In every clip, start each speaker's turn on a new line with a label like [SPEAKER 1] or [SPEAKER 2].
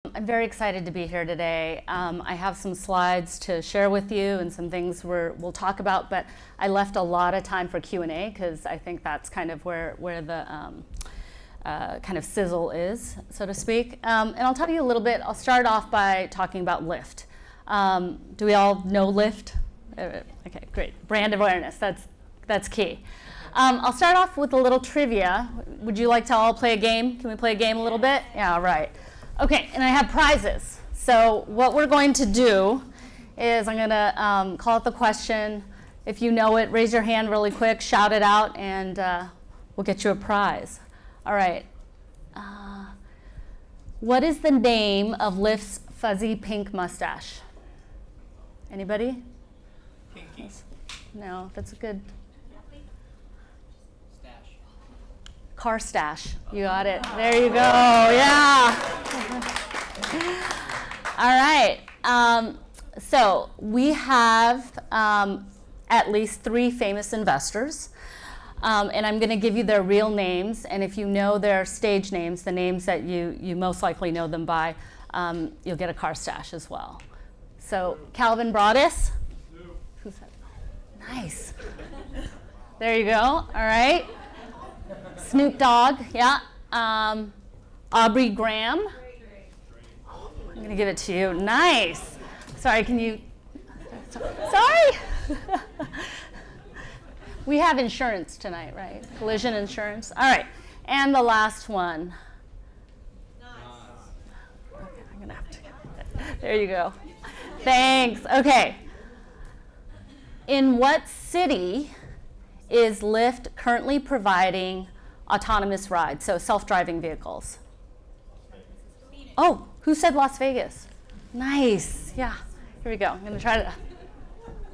[SPEAKER 1] I'm very excited to be here today. I have some slides to share with you and some things we'll talk about, but I left a lot of time for Q&A because I think that's kind of where the kind of sizzle is, so to speak. And I'll tell you a little bit. I'll start off by talking about Lyft. Do we all know Lyft? Okay, great. Brand awareness, that's key. I'll start off with a little trivia. Would you like to all play a game? Can we play a game a little bit? Yeah, all right. Okay, and I have prizes. So what we're going to do is I'm going to call out the question. If you know it, raise your hand really quick, shout it out, and we'll get you a prize. All right. What is the name of Lyft's fuzzy pink mustache? Anybody?
[SPEAKER 2] Pinky.
[SPEAKER 1] No, that's a good.
[SPEAKER 2] Stash.
[SPEAKER 1] Car stash. You got it. There you go. Yeah. All right. So we have at least 3 famous investors. And I'm going to give you their real names. And if you know their stage names, the names that you most likely know them by, you'll get a car stash as well. So Calvin Broadus. Who's that? Nice. There you go. All right. Snoop Dogg. Yeah. Aubrey Graham. I'm going to give it to you. Nice. Sorry, can you? Sorry. We have insurance tonight, right? Collision insurance. All right. And the last one.
[SPEAKER 2] Nice.
[SPEAKER 1] Okay, I'm going to have to. There you go. Thanks. Okay. In what city is Lyft currently providing autonomous rides, so self-driving vehicles? Oh, who said Las Vegas? Nice. Yeah. Here we go. I'm going to try to.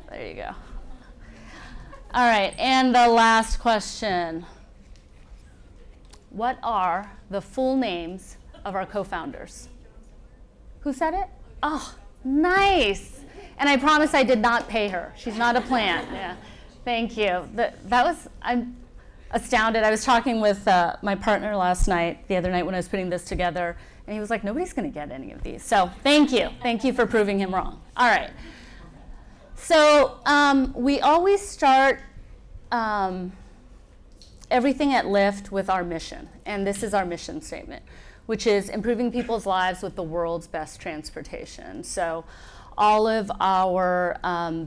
[SPEAKER 1] There you go. All right. And the last question. What are the full names of our co-founders? Who said it? Oh, nice. And I promise I did not pay her. She's not a plant. Yeah. Thank you. I'm astounded. I was talking with my partner the other night when I was putting this together, and he was like, nobody's going to get any of these. So thank you. Thank you for proving him wrong. All right. So we always start everything at Lyft with our mission, and this is our mission statement, which is improving people's lives with the world's best transportation. So all of our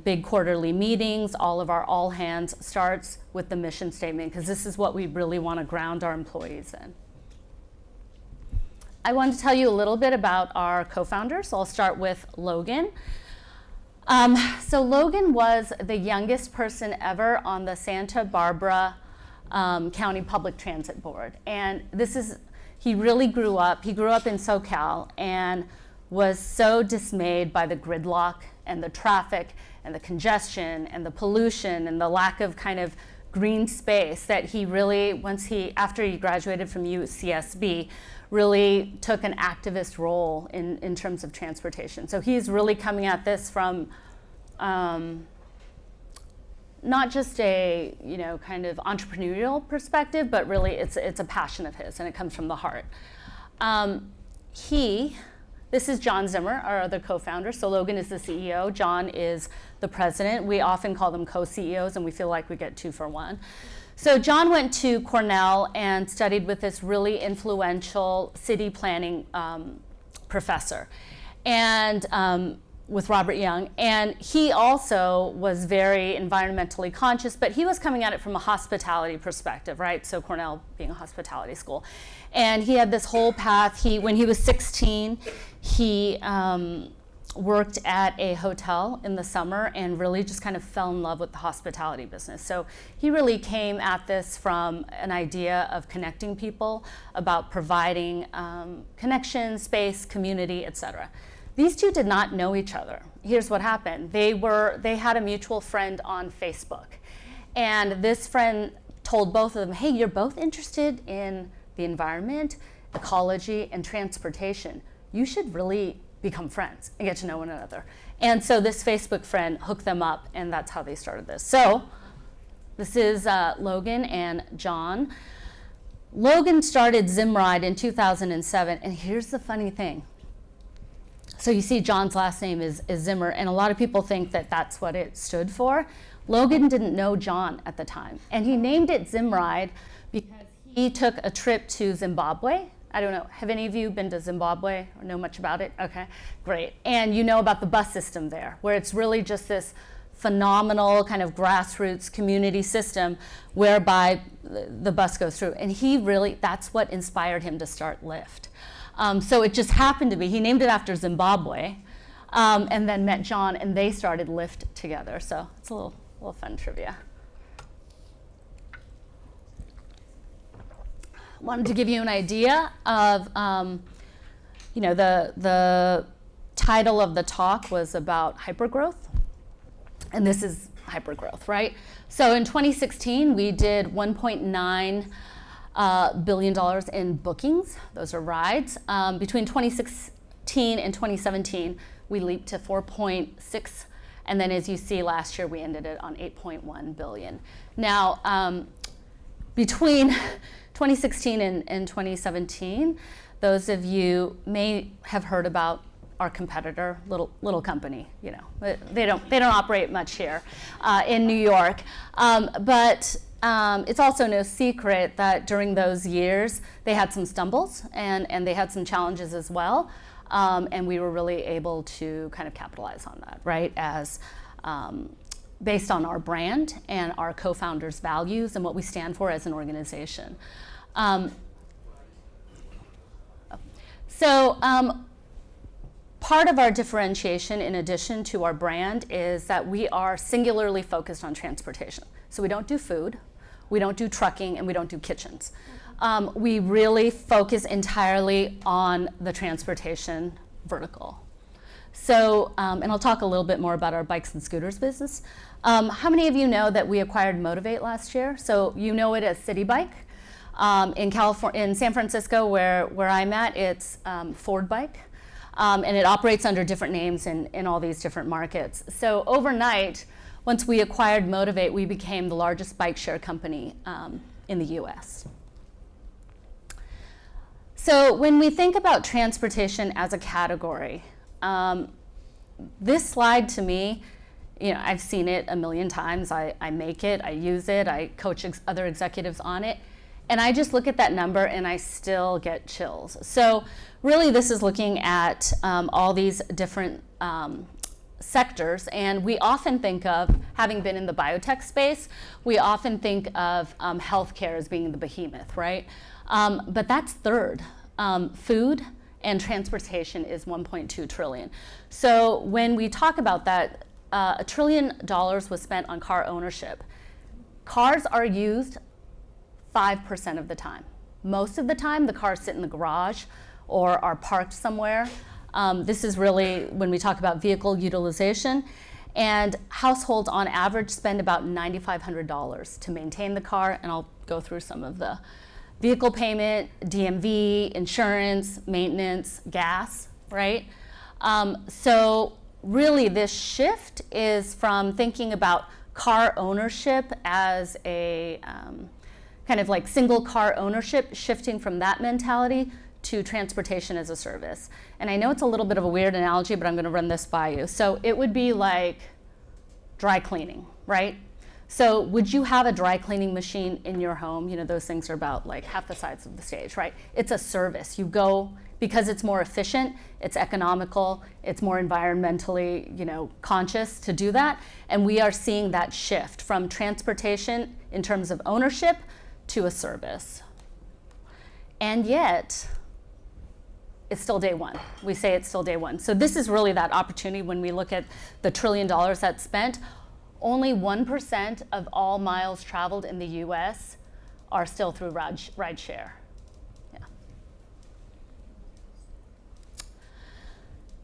[SPEAKER 1] big quarterly meetings, all of our all hands starts with the mission statement, because this is what we really want to ground our employees in. I want to tell you a little bit about our co-founders. So I'll start with Logan. So Logan was the youngest person ever on the Santa Barbara County Public Transit Board. And he really grew up in SoCal and was so dismayed by the gridlock and the traffic and the congestion and the pollution and the lack of kind of green space that he really, after he graduated from UCSB, really took an activist role in terms of transportation. So he's really coming at this from not just a kind of entrepreneurial perspective, but really it's a passion of his, and it comes from the heart. This is John Zimmer, our other co-founder. So Logan is the CEO, John is the president. We often call them co-CEOs, and we feel like we get 2 for 1. So John went to Cornell and studied with this really influential city planning professor, and with Robert Young. And he also was very environmentally conscious, but he was coming at it from a hospitality perspective, right? So Cornell being a hospitality school. And he had this whole path. When he was 16, he worked at a hotel in the summer and really just kind of fell in love with the hospitality business. So he really came at this from an idea of connecting people, about providing connection, space, community, etc. These 2 did not know each other. Here's what happened. They had a mutual friend on Facebook. And this friend told both of them, hey, you're both interested in the environment, ecology, and transportation. You should really become friends and get to know one another. And so this Facebook friend hooked them up, and that's how they started this. So this is Logan and John. Logan started Zimride in 2007, and here's the funny thing. So you see John's last name is Zimmer, and a lot of people think that that's what it stood for. Logan didn't know John at the time, and he named it Zimride because he took a trip to Zimbabwe. I don't know, have any of you been to Zimbabwe or know much about it? Okay, great. And you know about the bus system there, where it's really just this phenomenal kind of grassroots community system whereby the bus goes through. And that's what inspired him to start Lyft. So it just happened to be, he named it after Zimbabwe, and then met John, and they started Lyft together. So it's a little fun trivia. Wanted to give you an idea of, the title of the talk was about hypergrowth, and this is hypergrowth, right? So in 2016, we did $1.9 billion in bookings. Those are rides. Between 2016 and 2017, we leaped to 4.6, and then as you see, last year we ended it on 8.1 billion. Now, between 2016 and 2017, those of you may have heard about our competitor, little company. They don't operate much here in New York, but it's also no secret that during those years they had some stumbles and they had some challenges as well, and we were really able to kind of capitalize on that, right? As based on our brand and our co-founders' values and what we stand for as an organization. Part of our differentiation, in addition to our brand, is that we are singularly focused on transportation. So we don't do food, we don't do trucking, and we don't do kitchens. We really focus entirely on the transportation vertical. So, and I'll talk a little bit more about our bikes and scooters business. How many of you know that we acquired Motivate last year? So you know it as City Bike. In San Francisco, where I'm at, it's Ford Bike, and it operates under different names in all these different markets. So overnight, once we acquired Motivate, we became the largest bike share company in the US. So when we think about transportation as a category, this slide to me, I've seen it a million times. I make it, I use it, I coach other executives on it. And I just look at that number and I still get chills. So really this is looking at all these different sectors, and we often think of, having been in the biotech space, we often think of healthcare as being the behemoth, right? But that's third. Food and transportation is 1.2 trillion. So when we talk about that, $1 trillion was spent on car ownership. Cars are used 5% of the time. Most of the time, the cars sit in the garage or are parked somewhere. This is really when we talk about vehicle utilization. And households on average spend about $9,500 to maintain the car, and I'll go through some of the vehicle payment, DMV, insurance, maintenance, gas, right? So really this shift is from thinking about car ownership as a kind of like single car ownership, shifting from that mentality to transportation as a service. And I know it's a little bit of a weird analogy, but I'm going to run this by you. So it would be like dry cleaning, right? So would you have a dry cleaning machine in your home? Those things are about like half the size of the stage, right? It's a service. You go because it's more efficient, it's economical, it's more environmentally, conscious to do that. And we are seeing that shift from transportation in terms of ownership to a service. And yet, it's still day one. We say it's still day one. So this is really that opportunity when we look at the $1 trillion that's spent. Only 1% of all miles traveled in the US are still through ride share. Yeah.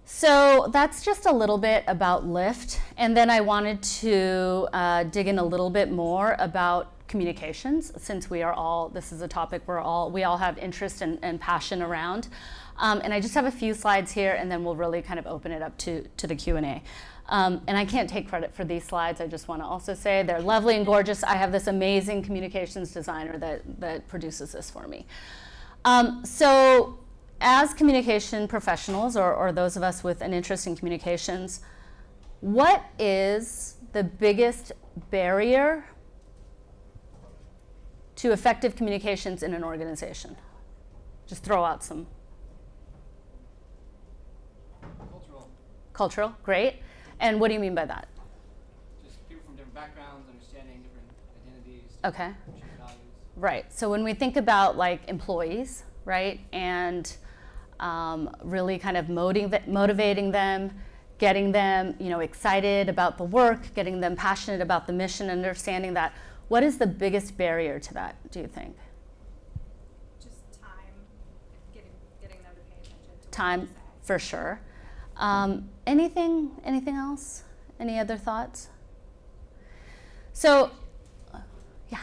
[SPEAKER 1] So that's just a little bit about Lyft. And then I wanted to dig in a little bit more about communications, since this is a topic we all have interest and passion around. And I just have a few slides here, and then we'll really kind of open it up to the Q&A. And I can't take credit for these slides. I just want to also say they're lovely and gorgeous. I have this amazing communications designer that produces this for me. So as communication professionals, or those of us with an interest in communications, what is the biggest barrier to effective communications in an organization? Just throw out some. Cultural, great. And what do you mean by that?
[SPEAKER 3] Just people from different backgrounds, understanding different identities,
[SPEAKER 1] Okay.
[SPEAKER 3] different values.
[SPEAKER 1] Right. So when we think about like employees, right, and really kind of motivating them, getting them, excited about the work, getting them passionate about the mission, understanding that, what is the biggest barrier to that, do you think?
[SPEAKER 4] Just time, getting them to pay attention to what
[SPEAKER 1] Time,
[SPEAKER 4] you say.
[SPEAKER 1] for sure. Anything else? Any other thoughts? So, yeah.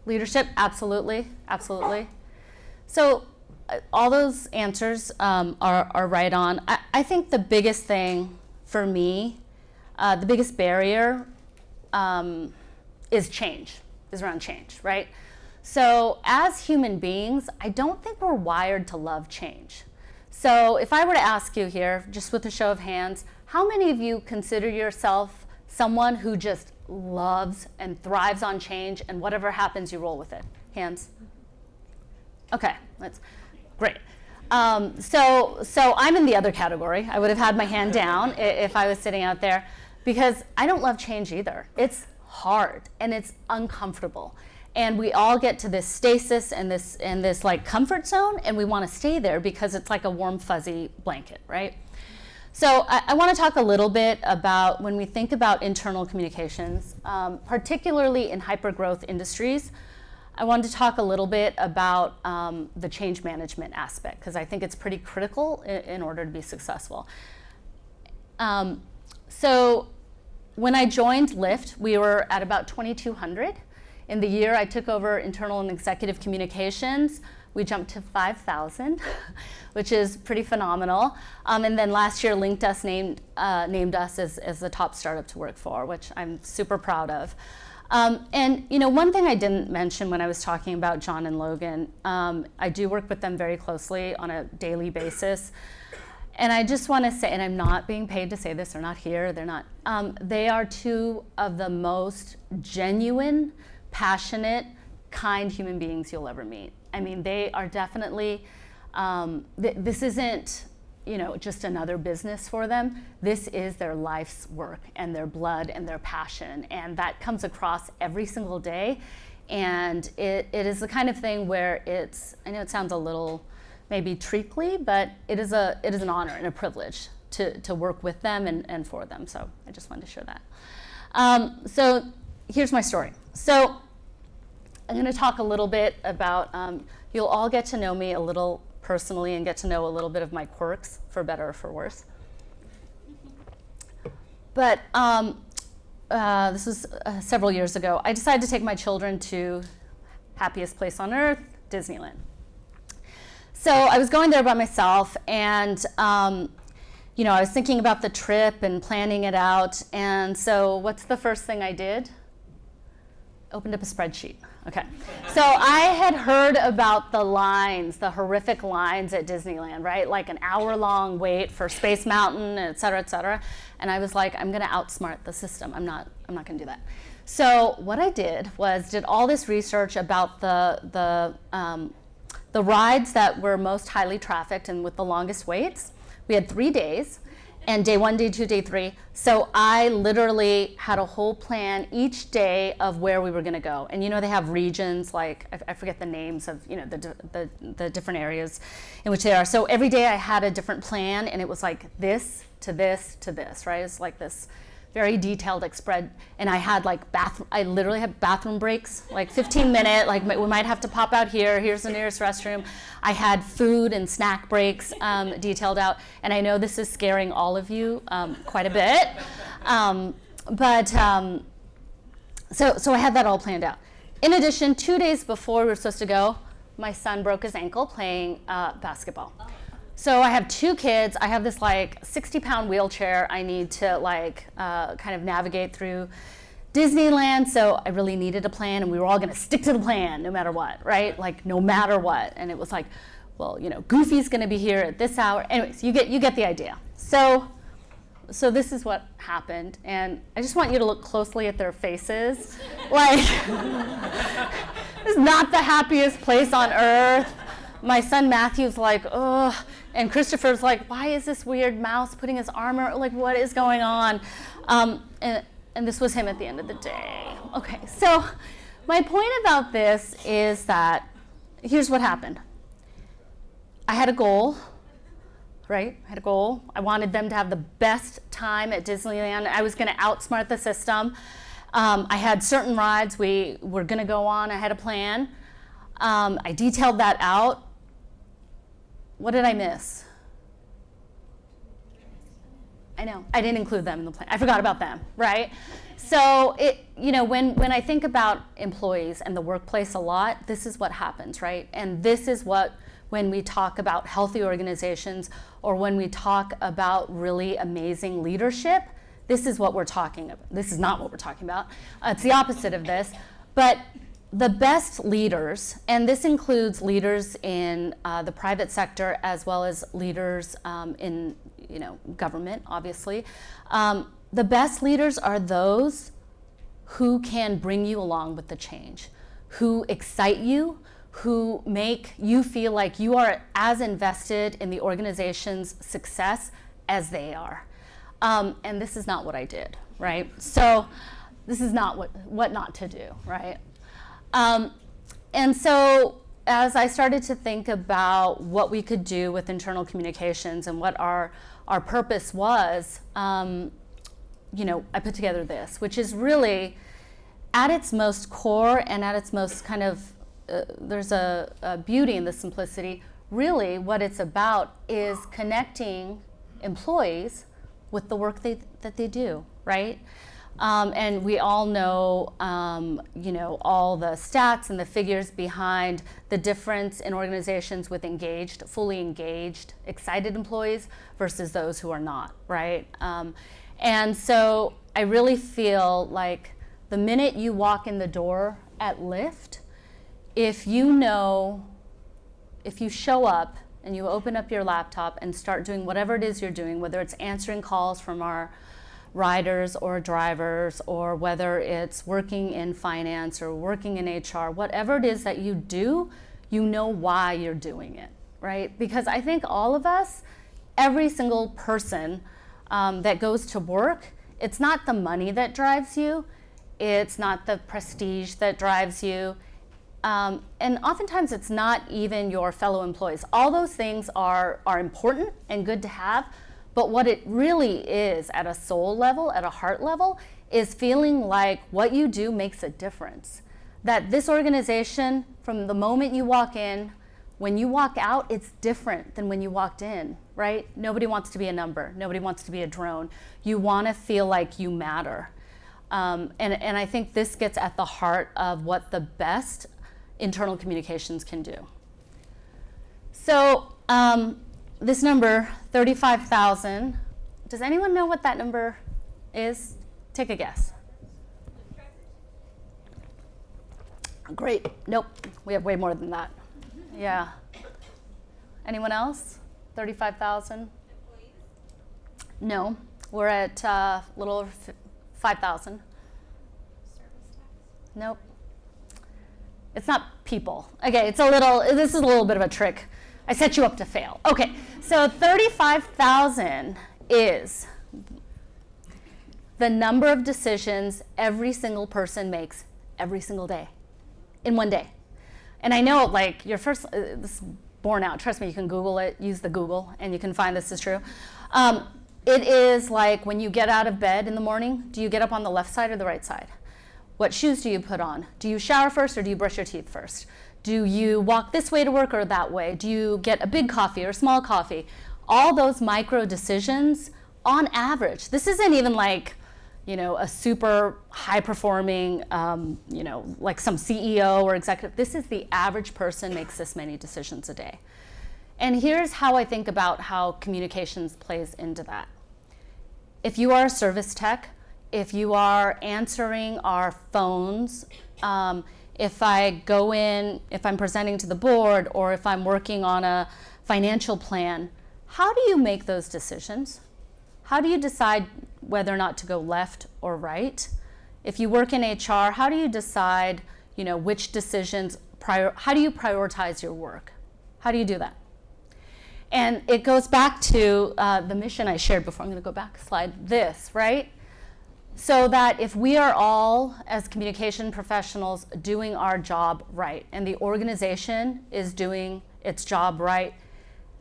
[SPEAKER 1] Leadership, absolutely. So, all those answers are right on. I think the biggest thing for me, the biggest barrier is around change, right? So, as human beings, I don't think we're wired to love change. So if I were to ask you here, just with a show of hands, how many of you consider yourself someone who just loves and thrives on change, and whatever happens, you roll with it? Hands. Okay, that's great. So I'm in the other category. I would have had my hand down if I was sitting out there, because I don't love change either. It's hard and it's uncomfortable. And we all get to this stasis and this like comfort zone, and we want to stay there because it's like a warm, fuzzy blanket, right? So I want to talk a little bit about when we think about internal communications, particularly in hypergrowth industries. I wanted to talk a little bit about the change management aspect, because I think it's pretty critical in order to be successful. So when I joined Lyft, we were at about 2,200. In the year I took over internal and executive communications, we jumped to 5,000, which is pretty phenomenal. And then last year, LinkedIn named us as the top startup to work for, which I'm super proud of. And one thing I didn't mention when I was talking about John and Logan, I do work with them very closely on a daily basis. And I just want to say, and I'm not being paid to say this, they're not here, they are two of the most genuine, passionate, kind human beings you'll ever meet. I mean, they are definitely, this isn't, just another business for them. This is their life's work and their blood and their passion. And that comes across every single day. And it is the kind of thing where I know it sounds a little maybe treacly, but it is an honor and a privilege to work with them and for them. So I just wanted to share that. So here's my story. So I'm going to talk a little bit about, you'll all get to know me a little personally and get to know a little bit of my quirks, for better or for worse. But this was several years ago. I decided to take my children to happiest place on earth, Disneyland. So I was going there by myself, and I was thinking about the trip and planning it out. And so what's the first thing I did? Opened up a spreadsheet. Okay. So I had heard about the lines, the horrific lines at Disneyland, right? Like an hour-long wait for Space Mountain, et cetera, et cetera. And I was like, I'm going to outsmart the system. I'm not going to do that. So what I did was did all this research about the rides that were most highly trafficked and with the longest waits. We had 3 days. And day 1, day 2, day 3. So I literally had a whole plan each day of where we were going to go. And they have regions, like I forget the names of the different areas in which they are. So every day I had a different plan, and it was like this to this to this, right? It's like this very detailed spread. And I had I literally had bathroom breaks, like 15-minute, like we might have to pop out here, here's the nearest restroom. I had food and snack breaks detailed out. And I know this is scaring all of you quite a bit. So I had that all planned out. In addition, 2 days before we were supposed to go, my son broke his ankle playing basketball. So I have 2 kids. I have this 60-pound wheelchair I need to kind of navigate through Disneyland. So I really needed a plan, and we were all going to stick to the plan no matter what, right? No matter what. And it was well, Goofy's going to be here at this hour. Anyways, you get the idea. So this is what happened, and I just want you to look closely at their faces. Like, this is not the happiest place on earth. My son Matthew's like, ugh, and Christopher's like, why is this weird mouse putting his arm around? Like, what is going on? And this was him at the end of the day. Okay, so my point about this is that here's what happened. I had a goal, right? I had a goal. I wanted them to have the best time at Disneyland. I was going to outsmart the system. I had certain rides we were going to go on. I had a plan. I detailed that out. What did I miss? I know. I didn't include them in the plan. I forgot about them, right? So when I think about employees and the workplace a lot, this is what happens, right? And this is what, when we talk about healthy organizations or when we talk about really amazing leadership, this is what we're talking about. This is not what we're talking about. It's the opposite of this. But the best leaders, and this includes leaders in the private sector as well as leaders in government, obviously. The best leaders are those who can bring you along with the change, who excite you, who make you feel like you are as invested in the organization's success as they are. And this is not what I did, right? So this is not what not to do, right? And so as I started to think about what we could do with internal communications and what our purpose was, I put together this, which is really at its most core and at its most kind of, there's a beauty in the simplicity. Really what it's about is connecting employees with the work that they do, right? And we all know, all the stats and the figures behind the difference in organizations with engaged, fully engaged, excited employees versus those who are not, right? And so I really feel like the minute you walk in the door at Lyft, if you show up and you open up your laptop and start doing whatever it is you're doing, whether it's answering calls from our riders or drivers, or whether it's working in finance or working in HR, whatever it is that you do, you know why you're doing it, right? Because I think all of us, every single person that goes to work, it's not the money that drives you, it's not the prestige that drives you, and oftentimes it's not even your fellow employees. All those things are important and good to have, but what it really is at a soul level, at a heart level, is feeling like what you do makes a difference. That this organization, from the moment you walk in, when you walk out, it's different than when you walked in, right? Nobody wants to be a number. Nobody wants to be a drone. You want to feel like you matter. And I think this gets at the heart of what the best internal communications can do. So, this number, 35,000, does anyone know what that number is? Take a guess. Great. Nope. We have way more than that. Yeah. Anyone else? 35,000? No. We're at a little over 5,000. Nope. It's not people. Okay, this is a little bit of a trick. I set you up to fail. Okay, so 35,000 is the number of decisions every single person makes every single day, in one day. And I know, like, your first, this is borne out. Trust me, you can Google it, use the Google, and you can find this is true. It is like when you get out of bed in the morning, do you get up on the left side or the right side? What shoes do you put on? Do you shower first or do you brush your teeth first? Do you walk this way to work or that way? Do you get a big coffee or a small coffee? All those micro decisions, on average, this isn't even like, a super high performing, like some CEO or executive. This is the average person makes this many decisions a day. And here's how I think about how communications plays into that. If you are a service tech, if you are answering our phones, if I go in, if I'm presenting to the board, or if I'm working on a financial plan, how do you make those decisions? How do you decide whether or not to go left or right? If you work in HR, how do you decide, which decisions, how do you prioritize your work? How do you do that? And it goes back to the mission I shared before. I'm going to go back a slide. This, right? So that if we are all, as communication professionals, doing our job right, and the organization is doing its job right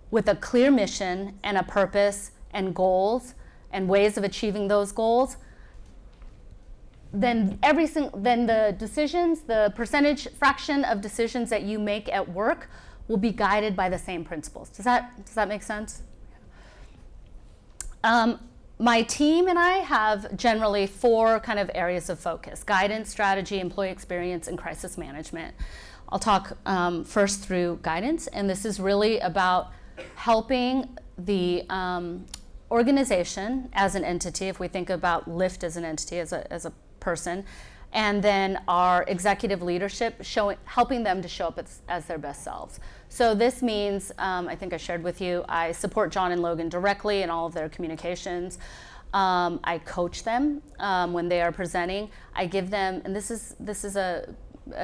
[SPEAKER 1] with a clear mission and a purpose and goals and ways of achieving those goals, then the decisions, the percentage fraction of decisions that you make at work will be guided by the same principles. Does that make sense? My team and I have generally 4 kind of areas of focus: guidance, strategy, employee experience, and crisis management. I'll talk first through guidance, and this is really about helping the organization as an entity, if we think about Lyft as an entity, as a person, and then our executive leadership, helping them to show up as their best selves. So this means, I think I shared with you, I support John and Logan directly in all of their communications. I coach them when they are presenting. I give them, and this is a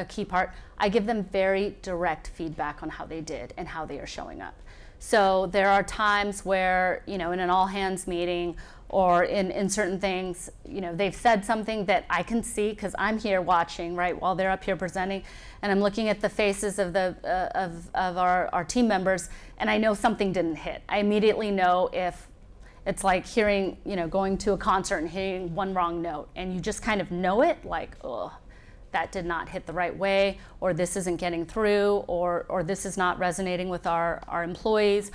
[SPEAKER 1] key part, I give them very direct feedback on how they did and how they are showing up. So there are times where, in an all-hands meeting or in certain things, they've said something that I can see because I'm here watching, right, while they're up here presenting, and I'm looking at the faces of our team members, and I know something didn't hit. I immediately know if it's like hearing, going to a concert and hitting one wrong note, and you just kind of know it, like, oh, that did not hit the right way, or this isn't getting through, or this is not resonating with our employees.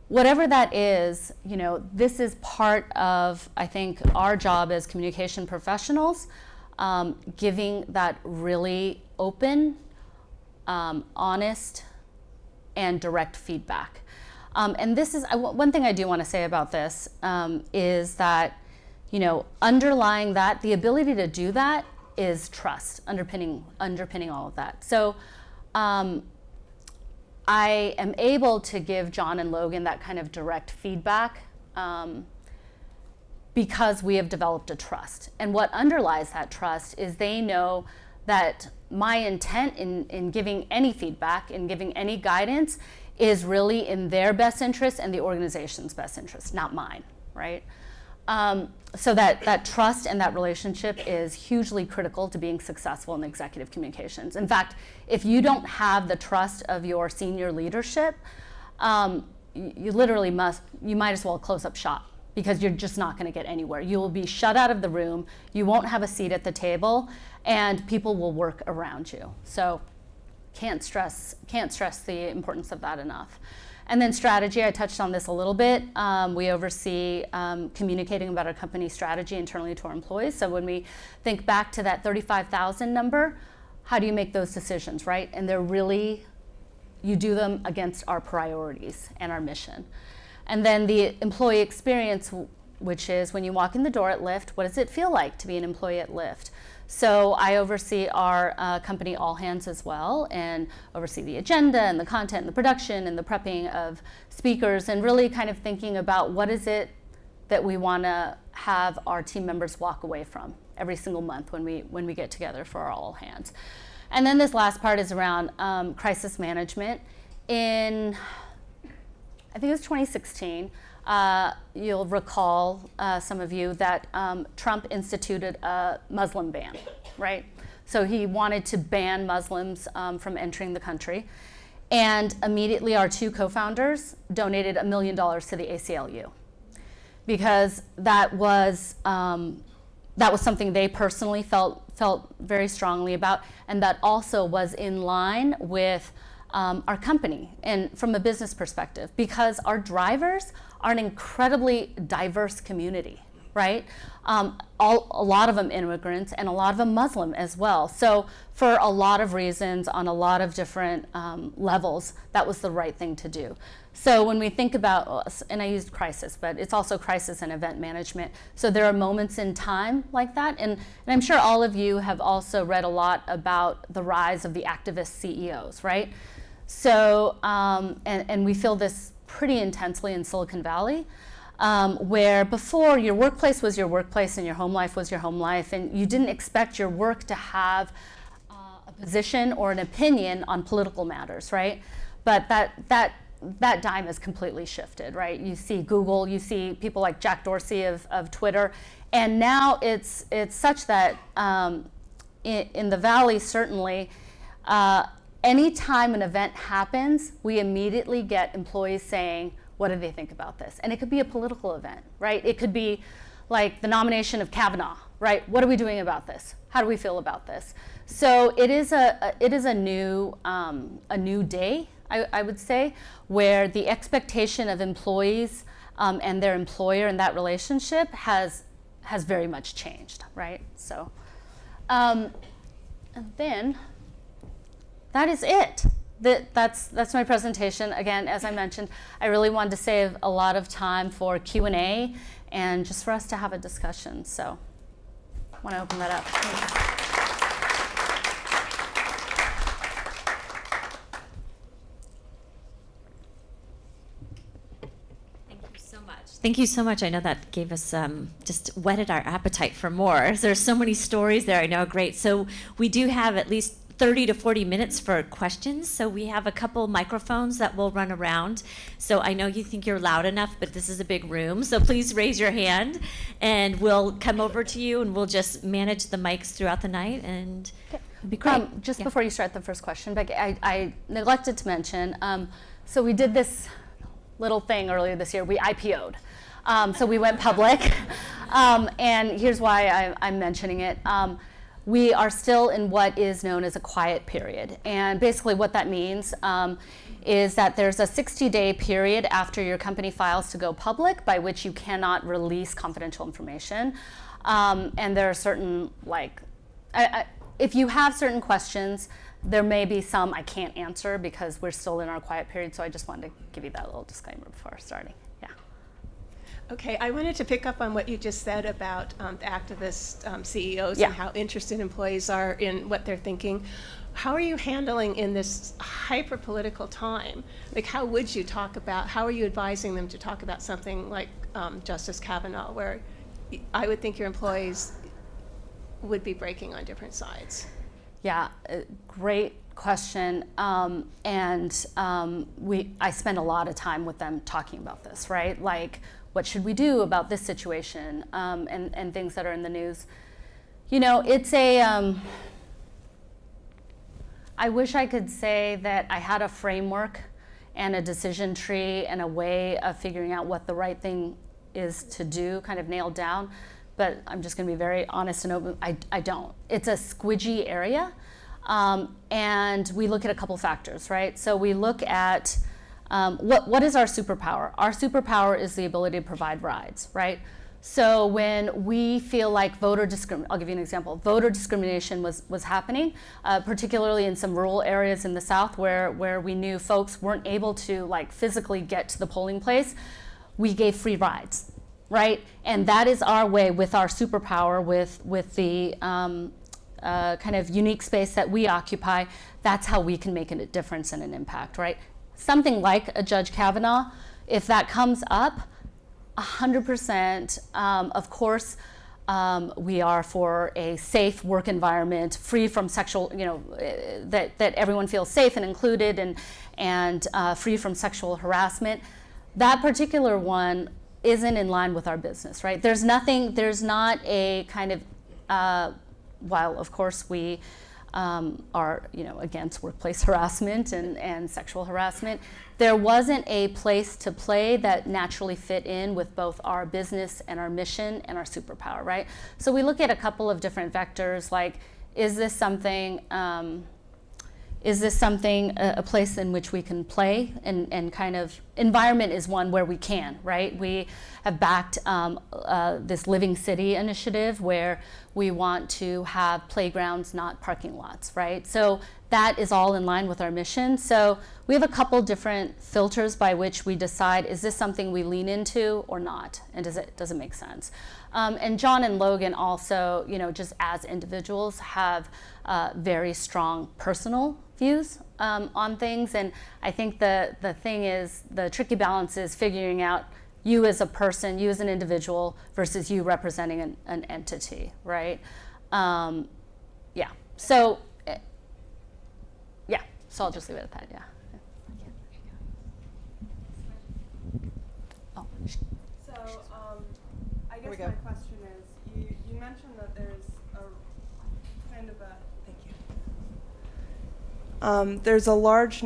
[SPEAKER 1] Whatever that is, this is part of, I think, our job as communication professionals, giving that really open, honest, and direct feedback. And this is, one thing I do want to say about this is that, underlying that, the ability to do that is trust, underpinning all of that. So I am able to give John and Logan that kind of direct feedback because we have developed a trust. And what underlies that trust is they know that my intent in giving any feedback, in giving any guidance, is really in their best interest and the organization's best interest, not mine, right? So that trust and that relationship is hugely critical to being successful in executive communications. In fact, if you don't have the trust of your senior leadership, you might as well close up shop, because you're just not going to get anywhere. You will be shut out of the room, you won't have a seat at the table, and people will work around you. So can't stress the importance of that enough. And then strategy, I touched on this a little bit. We oversee communicating about our company strategy internally to our employees. So when we think back to that 35,000 number, how do you make those decisions, right? And they're really, you do them against our priorities and our mission. And then the employee experience, which is when you walk in the door at Lyft, what does it feel like to be an employee at Lyft? So I oversee our company all hands as well, and oversee the agenda and the content and the production and the prepping of speakers, and really kind of thinking about what is it that we want to have our team members walk away from every single month when we get together for our all hands. And then this last part is around crisis management. In, I think it was 2016, you'll recall, some of you, that Trump instituted a Muslim ban, right? So he wanted to ban Muslims from entering the country. And immediately our 2 co-founders donated $1 million to the ACLU, because that was something they personally felt very strongly about, and that also was in line with our company and from a business perspective, because our drivers are an incredibly diverse community, right? A lot of them immigrants and a lot of them Muslim as well. So for a lot of reasons, on a lot of different levels, that was the right thing to do. So when we think about, and I used crisis, but it's also crisis and event management. So there are moments in time like that. And I'm sure all of you have also read a lot about the rise of the activist CEOs, right? So, and we feel this pretty intensely in Silicon Valley, where before your workplace was your workplace and your home life was your home life, and you didn't expect your work to have a position or an opinion on political matters, right? But that dime has completely shifted, right? You see Google, you see people like Jack Dorsey of Twitter, and now it's such that in the Valley, certainly, anytime an event happens, we immediately get employees saying, what do they think about this? And it could be a political event, right? It could be like the nomination of Kavanaugh, right? What are we doing about this? How do we feel about this? So it is a new day, I would say, where the expectation of employees and their employer in that relationship has very much changed, right? So, and then that is it. That's my presentation. Again, as I mentioned, I really wanted to save a lot of time for Q&A and just for us to have a discussion. So I want to open that up.
[SPEAKER 5] Thank you so much. I know that gave us just whetted our appetite for more. There's so many stories there. I know, great. So we do have at least 30 to 40 minutes for questions. So we have a couple microphones that will run around. So I know you think you're loud enough, but this is a big room. So please raise your hand and we'll come over to you and we'll just manage the mics throughout the night and it'll be great.
[SPEAKER 1] Just before you start the first question, Becky, I neglected to mention, so we did this little thing earlier this year. We IPO'd. So we went public. And here's why I'm mentioning it. We are still in what is known as a quiet period. And basically what that means is that there's a 60-day period after your company files to go public by which you cannot release confidential information. And there are certain, like, if you have certain questions, there may be some I can't answer because we're still in our quiet period. So I just wanted to give you that little disclaimer before starting. Yeah.
[SPEAKER 6] Okay, I wanted to pick up on what you just said about the activist CEOs and how interested employees are in what they're thinking. How are you handling in this hyper-political time? Like, how would you talk about, how are you advising them to talk about something like Justice Kavanaugh, where I would think your employees would be breaking on different sides?
[SPEAKER 1] Yeah, great question. I spend a lot of time with them talking about this, right? Like, what should we do about this situation and things that are in the news? You know, it's I wish I could say that I had a framework and a decision tree and a way of figuring out what the right thing is to do, kind of nailed down. But I'm just going to be very honest and open. I don't. It's a squidgy area. And we look at a couple factors, right? So we look at what is our superpower? Our superpower is the ability to provide rides, right? So when we feel like I'll give you an example. Voter discrimination was happening, particularly in some rural areas in the South where we knew folks weren't able to like physically get to the polling place. We gave free rides, right? And that is our way with our superpower, with the kind of unique space that we occupy. That's how we can make a difference and an impact, right? Something like a Judge Kavanaugh, if that comes up, 100%, of course, we are for a safe work environment, free from sexual, that everyone feels safe and included and free from sexual harassment. That particular one isn't in line with our business, right? There's not a kind of, while of course we are against workplace harassment and sexual harassment, there wasn't a place to play that naturally fit in with both our business and our mission and our superpower, right? So we look at a couple of different vectors, like, is this something, a place in which we can play, and kind of environment is one where we can, right? We have backed this Living City initiative where we want to have playgrounds, not parking lots, right? So that is all in line with our mission. So we have a couple different filters by which we decide, is this something we lean into or not, and does it make sense? And John and Logan also, just as individuals, have very strong personal views on things. And I think the thing is, the tricky balance is figuring out you as a person, you as an individual, versus you representing an entity, right? Yeah. So, so I'll just leave it at that, yeah. Oh.
[SPEAKER 7] So, I guess my question is, you mentioned that there's a kind of a, thank you. There's a large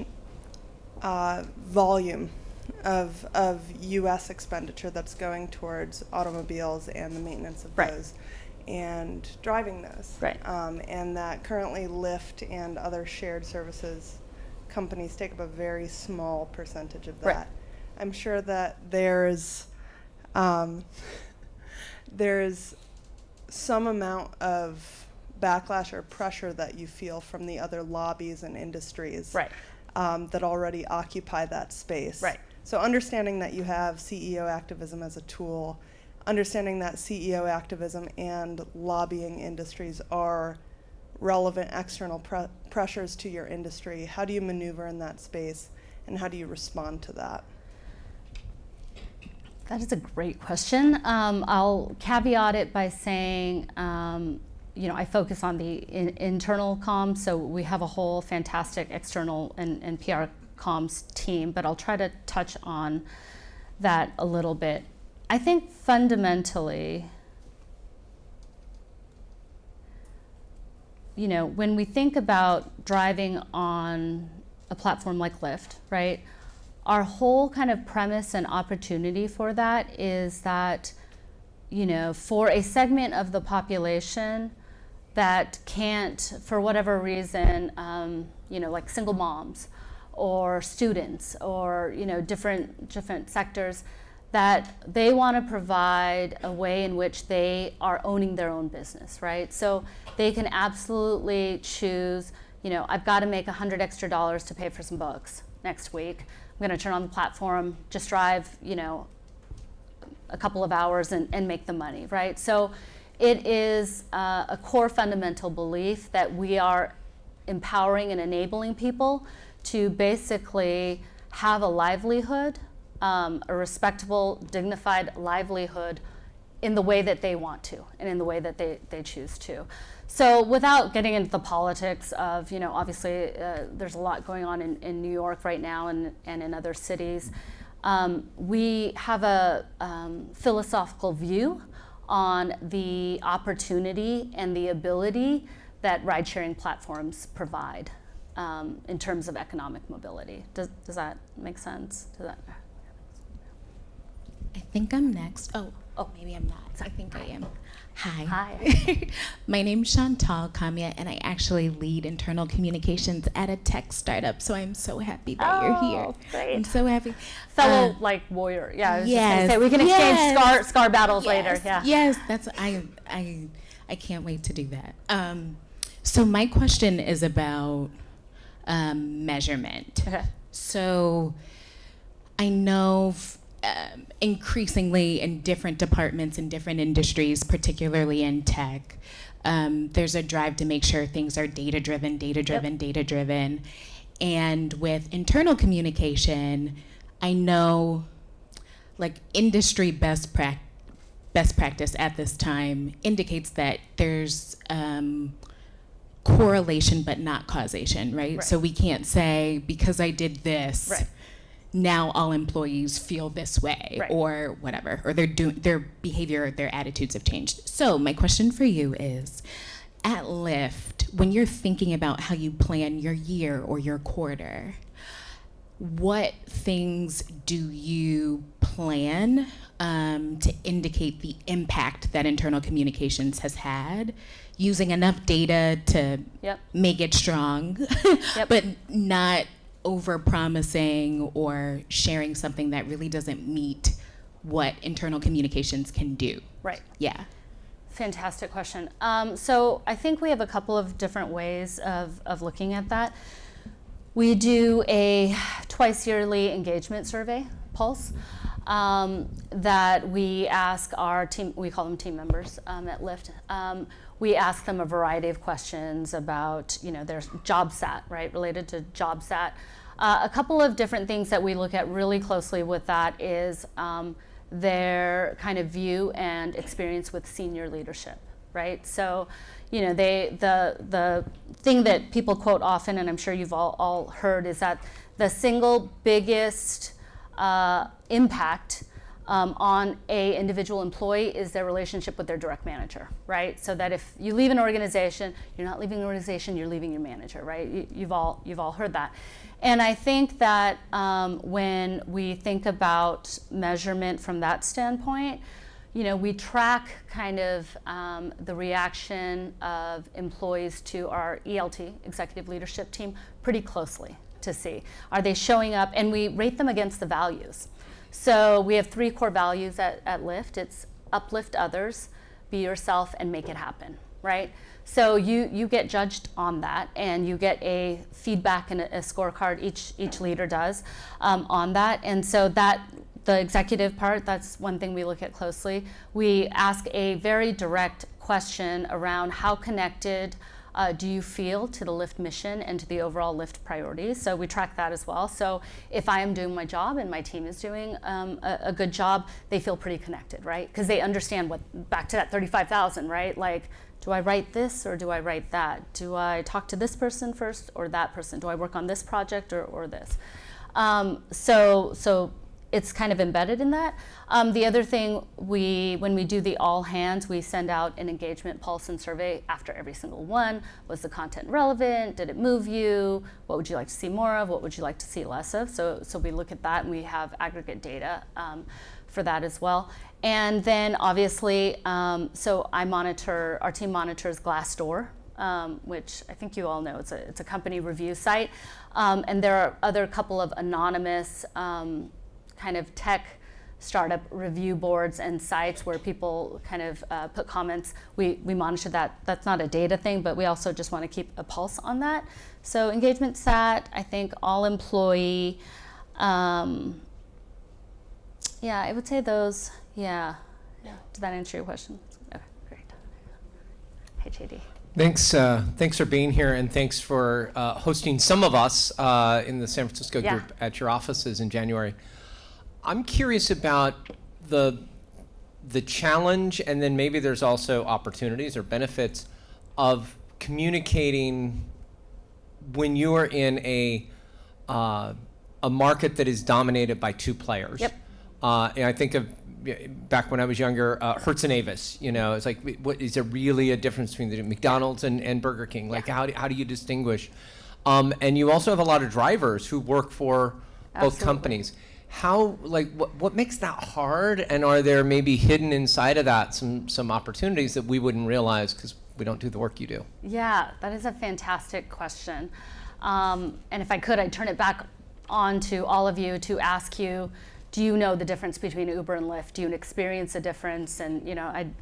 [SPEAKER 7] volume of U.S. expenditure that's going towards automobiles and the maintenance of those and driving those.
[SPEAKER 1] Right.
[SPEAKER 7] And that currently Lyft and other shared services companies take up a very small percentage of that.
[SPEAKER 1] Right.
[SPEAKER 7] I'm sure that there's some amount of backlash or pressure that you feel from the other lobbies and industries that already occupy that space.
[SPEAKER 1] Right.
[SPEAKER 7] So understanding that you have CEO activism as a tool, understanding that CEO activism and lobbying industries are relevant external pressures to your industry, how do you maneuver in that space, and how do you respond to that?
[SPEAKER 1] That is a great question. I'll caveat it by saying, I focus on the internal comms, so we have a whole fantastic external and PR comms team, but I'll try to touch on that a little bit. I think fundamentally, when we think about driving on a platform like Lyft, right, our whole kind of premise and opportunity for that is that, for a segment of the population that can't, for whatever reason, like single moms or students or, different sectors, that they want to provide a way in which they are owning their own business, right? So they can absolutely choose, I've got to make $100 extra to pay for some books next week. I'm going to turn on the platform, just drive, a couple of hours and make the money, right? So it is a core fundamental belief that we are empowering and enabling people to basically have a livelihood, a respectable, dignified livelihood in the way that they want to and in the way that they choose to. So without getting into the politics of, obviously there's a lot going on in New York right now and in other cities, we have a philosophical view on the opportunity and the ability that ride-sharing platforms provide in terms of economic mobility. Does that make sense?
[SPEAKER 8] I think I'm next. Oh, maybe I'm not. I think I am. Hi.
[SPEAKER 1] Hi.
[SPEAKER 8] My name's Chantal Kamya, and I actually lead internal communications at a tech startup. So I'm so happy that you're here.
[SPEAKER 1] Great.
[SPEAKER 8] I'm so happy.
[SPEAKER 1] Fellow warrior. Yeah, I was just
[SPEAKER 8] yes,
[SPEAKER 1] gonna say we can exchange scar battles later. Yeah.
[SPEAKER 8] Yes, that's I can't wait to do that. So my question is about measurement.
[SPEAKER 1] Okay.
[SPEAKER 8] So I know increasingly in different departments in different industries, particularly in tech, there's a drive to make sure things are data-driven. And with internal communication, I know industry best practice at this time indicates that there's correlation but not causation, right? So we can't say, because I did this, now all employees feel this way, or whatever, or their behavior, their attitudes have changed. So my question for you is, at Lyft, when you're thinking about how you plan your year or your quarter, what things do you plan to indicate the impact that internal communications has had, using enough data to make it strong, but not over-promising or sharing something that really doesn't meet what internal communications can do?
[SPEAKER 1] Right.
[SPEAKER 8] Yeah.
[SPEAKER 1] fantastic question. So I think we have a couple of different ways of looking at that. We do a twice yearly engagement survey, Pulse, that we ask our team, we call them team members at Lyft. We ask them a variety of questions about, their job sat, right, related to job sat. A couple of different things that we look at really closely with that is their kind of view and experience with senior leadership, right? So, the thing that people quote often, and I'm sure you've all heard, is that the single biggest impact on a individual employee is their relationship with their direct manager, right? So that if you leave an organization, you're not leaving an organization, you're leaving your manager, right? You've all heard that. And I think that when we think about measurement from that standpoint, we track kind of the reaction of employees to our ELT, executive leadership team, pretty closely to see. Are they showing up? And we rate them against the values. So we have 3 core values at Lyft. It's uplift others, be yourself, and make it happen, right? So you get judged on that, and you get a feedback and a scorecard, each leader does, on that. And so the executive part, that's one thing we look at closely. We ask a very direct question around how connected do you feel to the Lyft mission and to the overall Lyft priorities? So we track that as well. So if I am doing my job and my team is doing a good job, they feel pretty connected, right? Because they understand back to that 35,000, right? Like, do I write this or do I write that? Do I talk to this person first or that person? Do I work on this project or this? So it's kind of embedded in that. The other thing, when we do the all hands, we send out an engagement pulse and survey after every single one. Was the content relevant? Did it move you? What would you like to see more of? What would you like to see less of? So we look at that, and we have aggregate data for that as well. And then obviously, so our team monitors Glassdoor, which I think you all know. It's a company review site. And there are other couple of anonymous kind of tech startup review boards and sites where people kind of put comments. We monitor that. That's not a data thing, but we also just want to keep a pulse on that. So engagement sat, I think all employee, yeah, I would say those, yeah. Did that answer your question? Okay, great. Hey, JD.
[SPEAKER 2] Thanks for being here, and thanks for hosting some of us in the San Francisco group at your offices in January. I'm curious about the challenge, and then maybe there's also opportunities or benefits of communicating when you are in a market that is dominated by 2 players.
[SPEAKER 1] Yep.
[SPEAKER 2] And I think of back when I was younger, Hertz and Avis. It's like, what is there really a difference between the McDonald's and Burger King? Like, how do you distinguish? And you also have a lot of drivers who work for both companies. How, what makes that hard? And are there maybe hidden inside of that some opportunities that we wouldn't realize because we don't do the work you do?
[SPEAKER 1] Yeah, that is a fantastic question. And if I could, I'd turn it back on to all of you to ask you, do you know the difference between Uber and Lyft? Do you experience a difference? And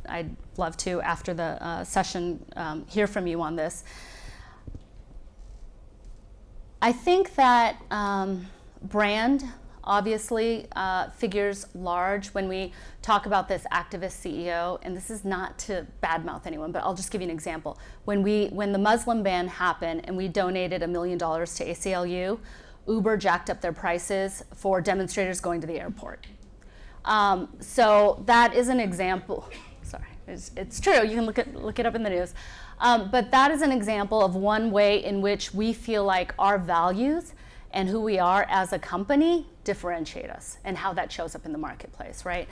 [SPEAKER 1] I'd love to, after the session, hear from you on this. I think that brand obviously figures large when we talk about this activist CEO, and this is not to badmouth anyone, but I'll just give you an example. When the Muslim ban happened and we donated $1 million to ACLU, Uber jacked up their prices for demonstrators going to the airport. So that is an example. Sorry, it's true. You can look it up in the news. But that is an example of one way in which we feel like our values and who we are as a company differentiate us, and how that shows up in the marketplace, right?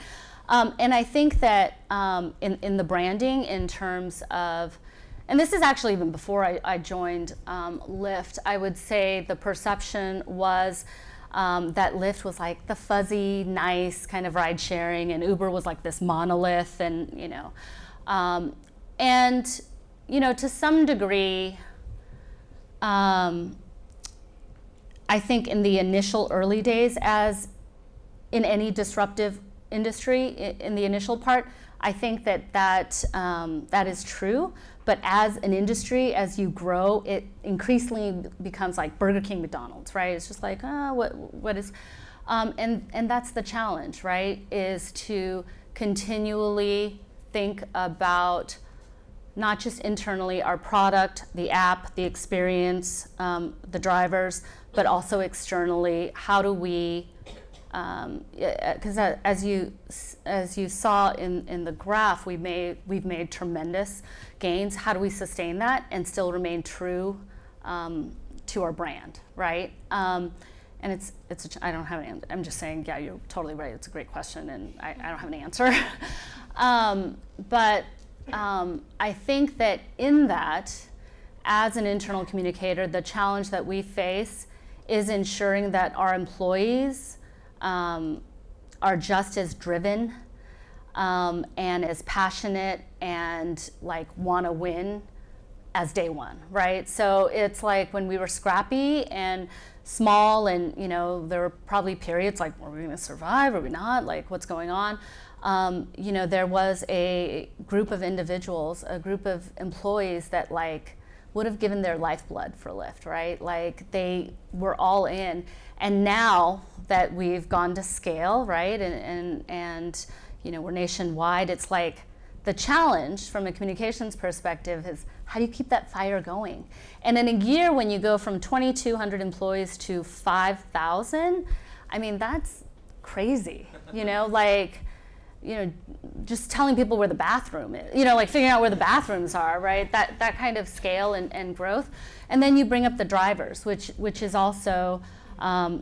[SPEAKER 1] And I think that in the branding, in terms of, and this is actually even before I joined Lyft, I would say the perception was that Lyft was like the fuzzy, nice kind of ride sharing, and Uber was like this monolith, and to some degree, I think in the initial early days, as in any disruptive industry in the initial part, I think that is true. But as an industry, as you grow, it increasingly becomes like Burger King, McDonald's, right? It's just like, what is, and that's the challenge, right? Is to continually think about not just internally our product, the app, the experience, the drivers, but also externally. How do we? Because as you saw in the graph, we've made tremendous gains. How do we sustain that and still remain true to our brand, right? And I don't have an answer. I'm just saying, yeah, you're totally right. It's a great question, and I don't have an answer. But I think that in that, as an internal communicator, the challenge that we face is ensuring that our employees are just as driven and as passionate and like want to win as day one, right? So it's like when we were scrappy and small, and there were probably periods like, were we going to survive? Are we not? Like, what's going on? There was a group of individuals, a group of employees that like would have given their lifeblood for Lyft, right? Like they were all in. And now that we've gone to scale, right, and we're nationwide, it's like the challenge from a communications perspective is how do you keep that fire going? And in a year when you go from 2,200 employees to 5,000, I mean, that's crazy, just telling people where the bathroom is, like figuring out where the bathrooms are, right? That kind of scale and growth. And then you bring up the drivers, which is also,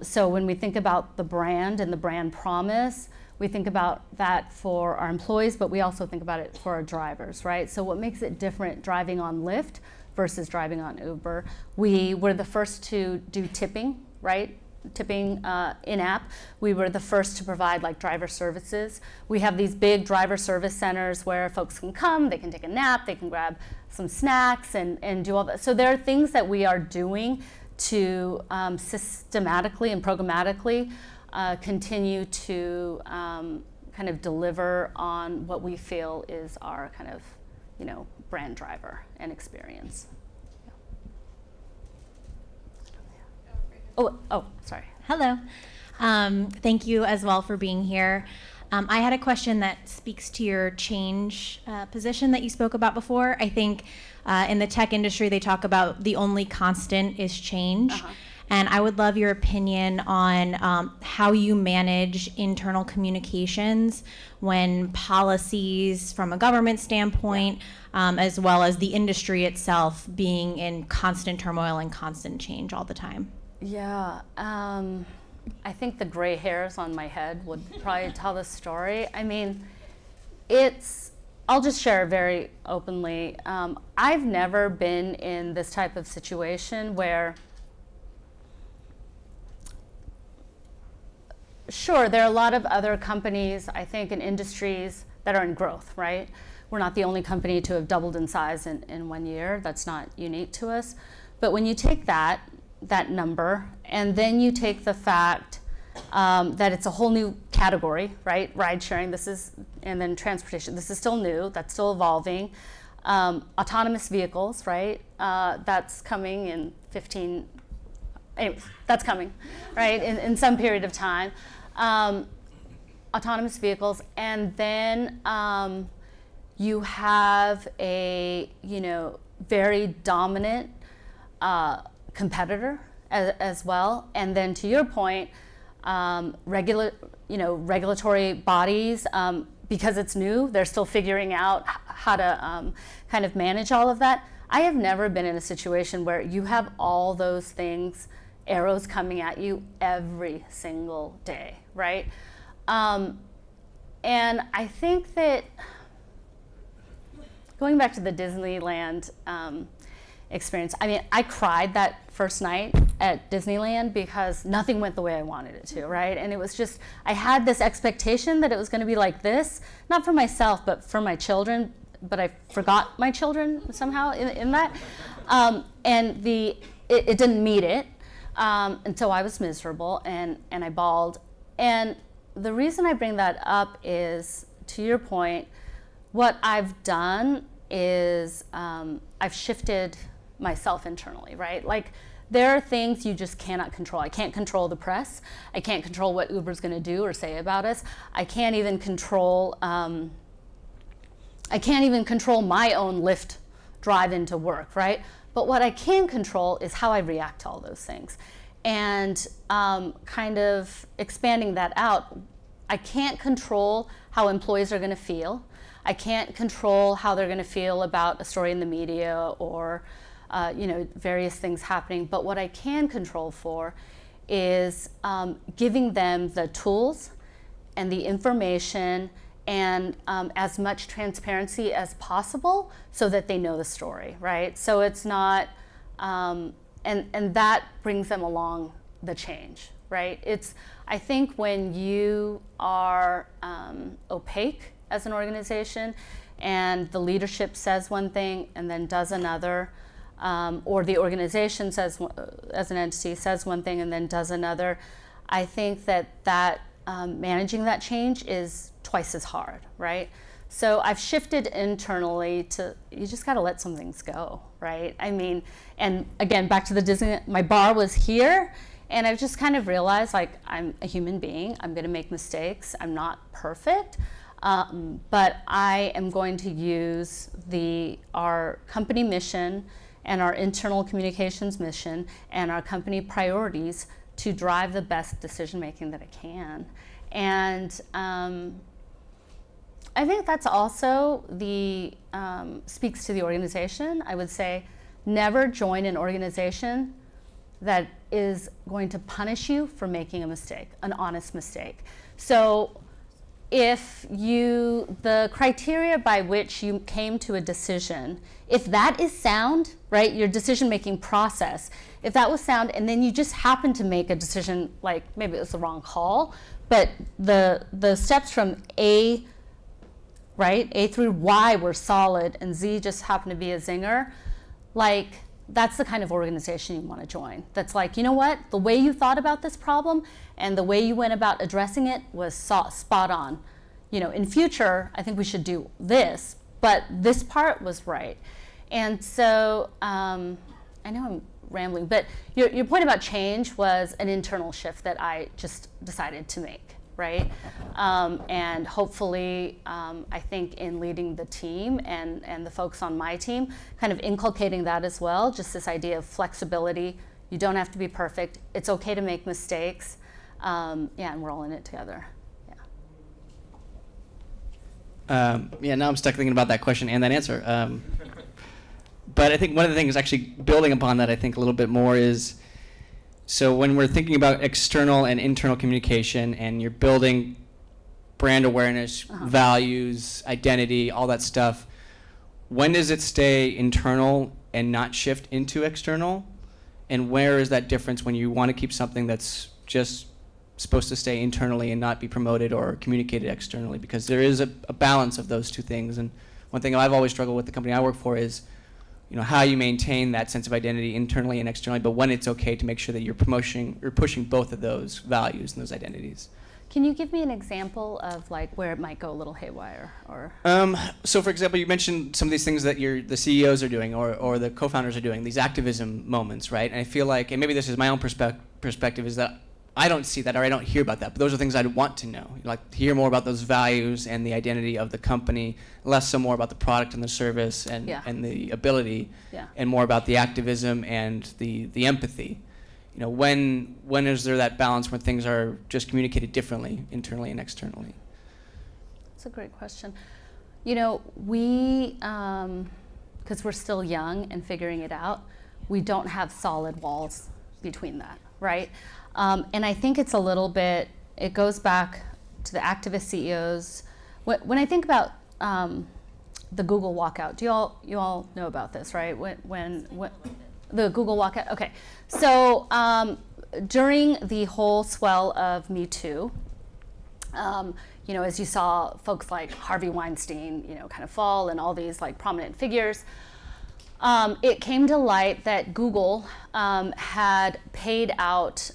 [SPEAKER 1] so when we think about the brand and the brand promise, we think about that for our employees, but we also think about it for our drivers, right? So what makes it different driving on Lyft versus driving on Uber? We were the first to do tipping, right? Tipping in-app. We were the first to provide like driver services. We have these big driver service centers where folks can come, they can take a nap, they can grab some snacks and do all that. So there are things that we are doing to systematically and programmatically continue to kind of deliver on what we feel is our kind of, brand driver and experience. Oh, sorry.
[SPEAKER 9] Hello. Thank you as well for being here. I had a question that speaks to your change position that you spoke about before. I think in the tech industry, they talk about the only constant is change. Uh-huh. And I would love your opinion on how you manage internal communications when policies from a government standpoint, as well as the industry itself being in constant turmoil and constant change all the time.
[SPEAKER 1] Yeah, I think the gray hairs on my head would probably tell the story. I mean, I'll just share very openly. I've never been in this type of situation where, sure, there are a lot of other companies, I think, in industries that are in growth, right? We're not the only company to have doubled in size in 1 year. That's not unique to us. But when you take that number, and then you take the fact that it's a whole new category, right? Ride sharing, and then transportation. This is still new, that's still evolving. Autonomous vehicles, right? That's coming in anyways, that's coming, right? In some period of time. Autonomous vehicles, and then you have a, very dominant competitor as well, and then to your point, regulatory bodies, because it's new, they're still figuring out how to kind of manage all of that. I have never been in a situation where you have all those things, arrows coming at you every single day, right? And I think that going back to the Disneyland experience, I mean, I cried that first night at Disneyland because nothing went the way I wanted it to, right? And it was just, I had this expectation that it was going to be like this, not for myself, but for my children, but I forgot my children somehow in that. And it didn't meet it, and so I was miserable, and I bawled. And the reason I bring that up is, to your point, what I've done is I've shifted myself internally, right? Like, there are things you just cannot control. I can't control the press. I can't control what Uber's going to do or say about us. I can't even control my own Lyft drive into work, right? But what I can control is how I react to all those things. And kind of expanding that out, I can't control how employees are going to feel. I can't control how they're going to feel about a story in the media or various things happening. But what I can control for is giving them the tools and the information and as much transparency as possible so that they know the story, right? So it's not, and that brings them along the change, right? I think when you are opaque as an organization and the leadership says one thing and then does another, or the organization says, as an entity, says one thing and then does another, I think that managing that change is twice as hard, right? So I've shifted internally to, you just got to let some things go, right? I mean, and again, back to the Disney, my bar was here, and I've just kind of realized, like, I'm a human being. I'm going to make mistakes. I'm not perfect, but I am going to use our company mission and our internal communications mission and our company priorities to drive the best decision making that I can. And I think that's also speaks to the organization. I would say never join an organization that is going to punish you for making a mistake, an honest mistake. So if the criteria by which you came to a decision, if that is sound, right, your decision-making process, if that was sound and then you just happen to make a decision, like maybe it was the wrong call, but the steps from A through Y were solid and Z just happened to be a zinger, like, that's the kind of organization you want to join. That's like, you know what, the way you thought about this problem and the way you went about addressing it was spot on. In future, I think we should do this, but this part was right. And so, I know I'm rambling, but your point about change was an internal shift that I just decided to make, right? And hopefully, I think in leading the team and the folks on my team, kind of inculcating that as well, just this idea of flexibility. You don't have to be perfect. It's okay to make mistakes. And we're all in it together.
[SPEAKER 3] Now I'm stuck thinking about that question and that answer. But I think one of the things actually building upon that, I think a little bit more is, so when we're thinking about external and internal communication and you're building brand awareness, values, identity, all that stuff, when does it stay internal and not shift into external? And where is that difference when you want to keep something that's just supposed to stay internally and not be promoted or communicated externally? Because there is a balance of those two things. And one thing I've always struggled with the company I work for is, how you maintain that sense of identity internally and externally, but when it's okay to make sure that you're pushing both of those values and those identities.
[SPEAKER 1] Can you give me an example of like where it might go a little haywire? Or
[SPEAKER 3] so for example, you mentioned some of these things that the CEOs are doing or the co-founders are doing, these activism moments, right? And I feel like, and maybe this is my own perspective, is that I don't see that or I don't hear about that, but those are things I'd want to know. Like, hear more about those values and the identity of the company, less so more about the product and the service and the ability, and more about the activism and the empathy. When is there that balance when things are just communicated differently, internally and externally?
[SPEAKER 1] That's a great question. We, because we're still young and figuring it out, we don't have solid walls between that, right? And I think it's a little bit, it goes back to the activist CEOs. When I think about the Google walkout, you all know about this, right? When the Google walkout, okay. So during the whole swell of Me Too, as you saw folks like Harvey Weinstein, kind of fall and all these like prominent figures, it came to light that Google had paid out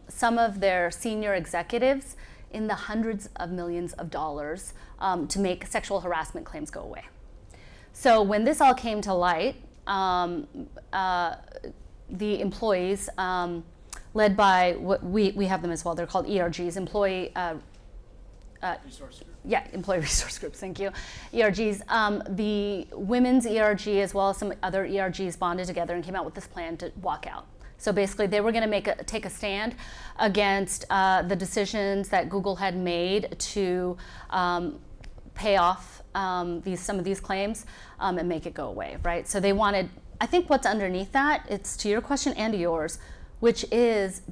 [SPEAKER 1] some of their senior executives in the hundreds of millions of dollars to make sexual harassment claims go away. So when this all came to light, the employees, led by what we have them as well, they're called ERGs, employee employee resource groups, thank you. ERGs, the women's ERG as well as some other ERGs bonded together and came out with this plan to walk out. So basically they were gonna take a stand against the decisions that Google had made to pay off some of these claims and make it go away, right? So they wanted, I think what's underneath that, it's to your question and to yours, which is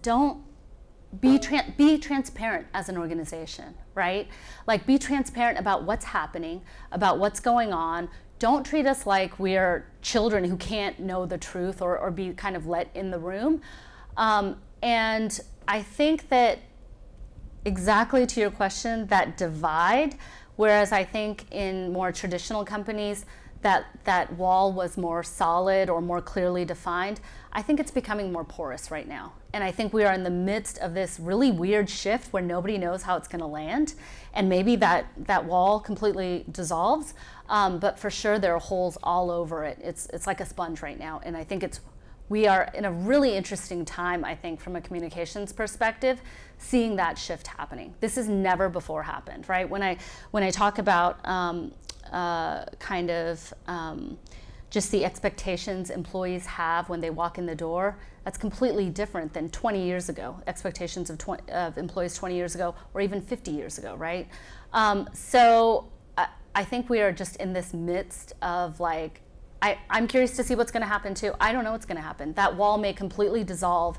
[SPEAKER 1] be transparent as an organization, right? Like be transparent about what's happening, about what's going on. Don't treat us like we're children who can't know the truth or be kind of let in the room. And I think that exactly to your question, that divide, whereas I think in more traditional companies, that wall was more solid or more clearly defined, I think it's becoming more porous right now. And I think we are in the midst of this really weird shift where nobody knows how it's gonna land. And maybe that wall completely dissolves, but for sure there are holes all over it. It's like a sponge right now. And I think we are in a really interesting time, I think, from a communications perspective, seeing that shift happening. This has never before happened, right? When I talk about just the expectations employees have when they walk in the door, that's completely different than 20 years ago, expectations of employees 20 years ago, or even 50 years ago, right? So I think we are just in this midst of like, I'm curious to see what's gonna happen too. I don't know what's gonna happen. That wall may completely dissolve,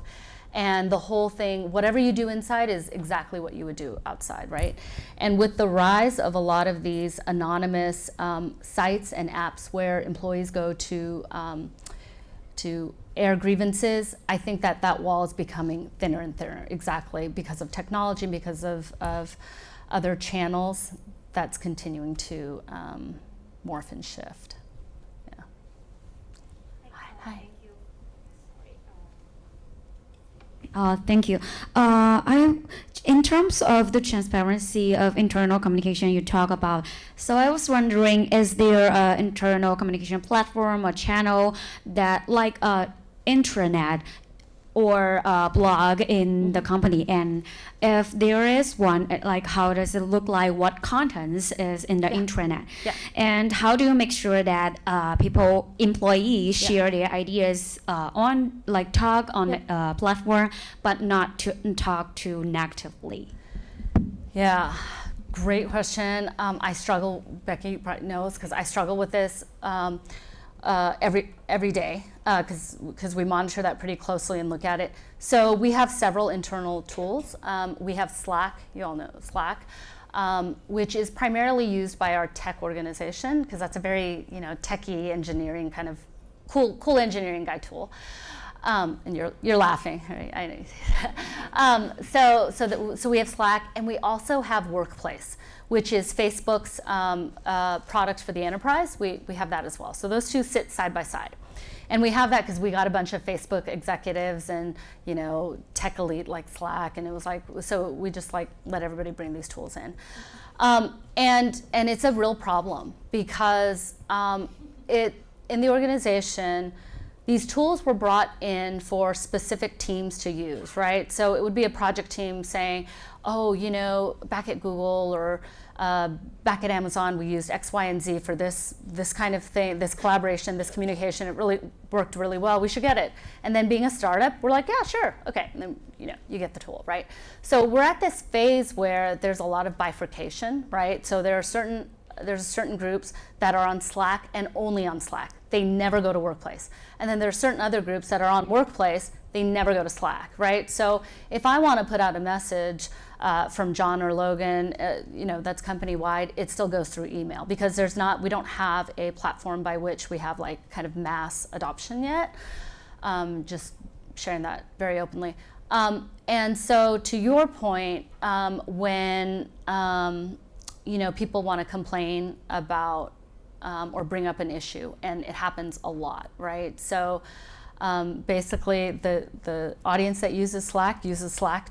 [SPEAKER 1] and the whole thing, whatever you do inside is exactly what you would do outside, right? And with the rise of a lot of these anonymous sites and apps where employees go to air grievances, I think that wall is becoming thinner and thinner, exactly because of technology, because of other channels that's continuing to morph and shift. Yeah. Hi.
[SPEAKER 10] Thank you. In terms of the transparency of internal communication you talk about, so I was wondering, is there an internal communication platform or channel that like intranet or blog in the company? And if there is one, like how does it look like? What contents is in the intranet?
[SPEAKER 1] Yeah.
[SPEAKER 10] And how do you make sure that employees share their ideas on, like talk on the platform, but not to talk too negatively?
[SPEAKER 1] Yeah, great question. I struggle, Becky probably knows, because I struggle with this every day, because we monitor that pretty closely and look at it. So we have several internal tools. We have Slack, you all know Slack, which is primarily used by our tech organization, because that's a very techie engineering kind of cool engineering guy tool. And you're laughing, right? I know you see that. So we have Slack, and we also have Workplace, which is Facebook's product for the enterprise. We have that as well. So those two sit side by side. And we have that because we got a bunch of Facebook executives and tech elite like Slack, and it was like, so we just like let everybody bring these tools in. And it's a real problem because in the organization, these tools were brought in for specific teams to use, right? So it would be a project team saying, oh, back at Google or back at Amazon, we used X, Y, and Z for this kind of thing, this collaboration, this communication. It really worked really well. We should get it. And then being a startup, we're like, yeah, sure, okay. And then you get the tool, right? So we're at this phase where there's a lot of bifurcation, right? So there's certain groups that are on Slack and only on Slack. They never go to Workplace. And then there's certain other groups that are on Workplace, they never go to Slack, right? So if I want to put out a message from John or Logan, that's company-wide, it still goes through email because we don't have a platform by which we have like kind of mass adoption yet. Just sharing that very openly. And so to your point, when people want to complain about or bring up an issue, and it happens a lot, right? So Basically, the audience that uses Slack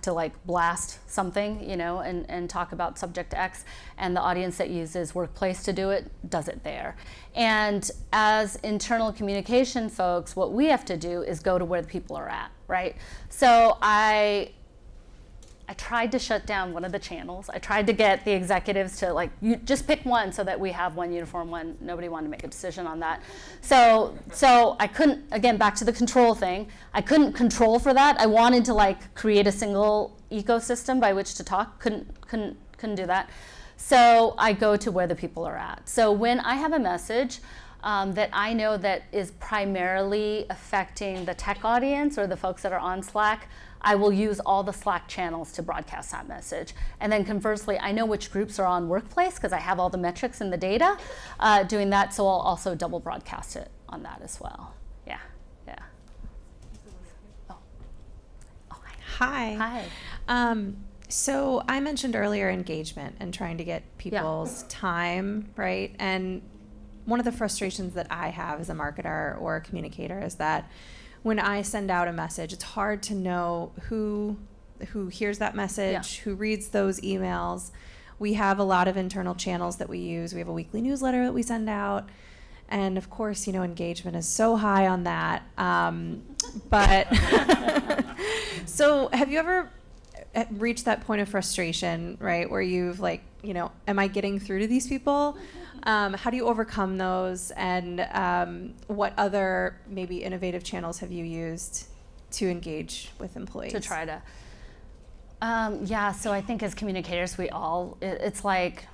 [SPEAKER 1] to like blast something, you know, and talk about subject X, and the audience that uses Workplace to do it does it there. And as internal communication folks, what we have to do is go to where the people are at, right? So I tried to shut down one of the channels. I tried to get the executives to like, you just pick one so that we have one uniform one. Nobody wanted to make a decision on that. So I couldn't, again, back to the control thing. I couldn't control for that. I wanted to like create a single ecosystem by which to talk. Couldn't do that. So I go to where the people are at. So when I have a message that I know that is primarily affecting the tech audience or the folks that are on Slack, I will use all the Slack channels to broadcast that message. And then conversely, I know which groups are on Workplace because I have all the metrics and the data doing that, so I'll also double broadcast it on that as well. Yeah.
[SPEAKER 4] Hi. So I mentioned earlier engagement and trying to get people's time, right? And one of the frustrations that I have as a marketer or a communicator is that when I send out a message, it's hard to know who hears that message, who reads those emails. We have a lot of internal channels that we use. We have a weekly newsletter that we send out. And of course, you know, engagement is so high on that. But so have you ever reached that point of frustration, right, where you've like, you know, am I getting through to these people? How do you overcome those, and what other maybe innovative channels have you used to engage with employees?
[SPEAKER 1] To try to, so I think as communicators, it's like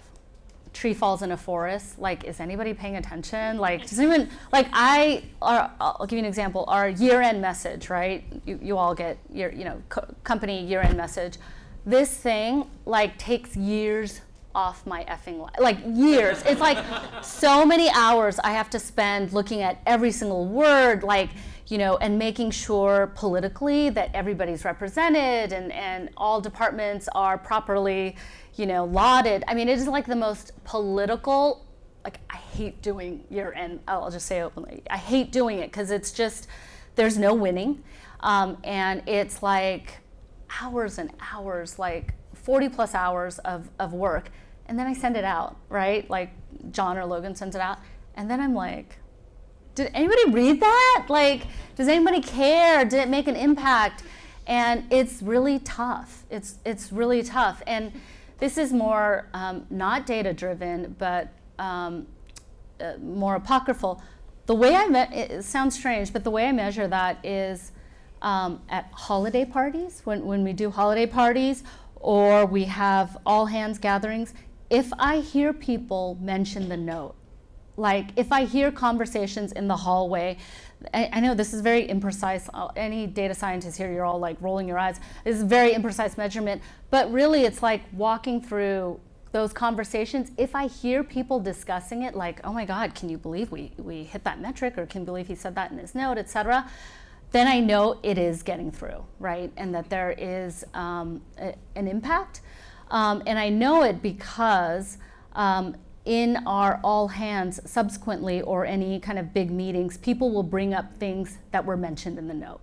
[SPEAKER 1] tree falls in a forest. Like, is anybody paying attention? Like, does anyone, like I'll give you an example, our year-end message, right? You all get your, you know, company year-end message. This thing like takes years off my effing life, like years. It's like so many hours I have to spend looking at every single word, like, you know, and making sure politically that everybody's represented and all departments are properly, you know, lauded. I mean, it is like the most political, like I hate doing year-end, I'll just say openly, I hate doing it because it's just, there's no winning. And it's like hours and hours, like 40 plus hours of work. And then I send it out, right? Like John or Logan sends it out. And then I'm like, did anybody read that? Like, does anybody care? Did it make an impact? And it's really tough. It's really tough. And this is more not data driven, but more apocryphal. The way it sounds strange, but the way I measure that is at holiday parties, when we do holiday parties, or we have all hands gatherings. If I hear people mention the note, like if I hear conversations in the hallway, I know this is very imprecise. Any data scientists here, you're all like rolling your eyes. This is very imprecise measurement, but really it's like walking through those conversations. If I hear people discussing it, like, oh my God, can you believe we hit that metric, or can you believe he said that in his note, et cetera, then I know it is getting through, right? And that there is an impact. And I know it because in our all hands subsequently, or any kind of big meetings, people will bring up things that were mentioned in the note.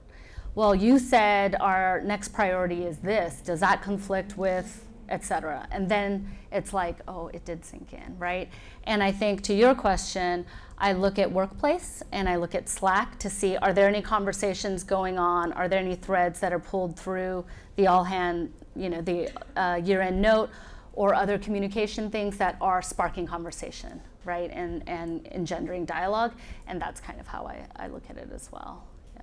[SPEAKER 1] Well, you said our next priority is this. Does that conflict with, et cetera? And then it's like, oh, it did sink in, right? And I think to your question, I look at Workplace and I look at Slack to see, are there any conversations going on? Are there any threads that are pulled through the all hand, you know, the year-end note, or other communication things that are sparking conversation, right? And engendering dialogue. And that's kind of how I look at it as well. Yeah.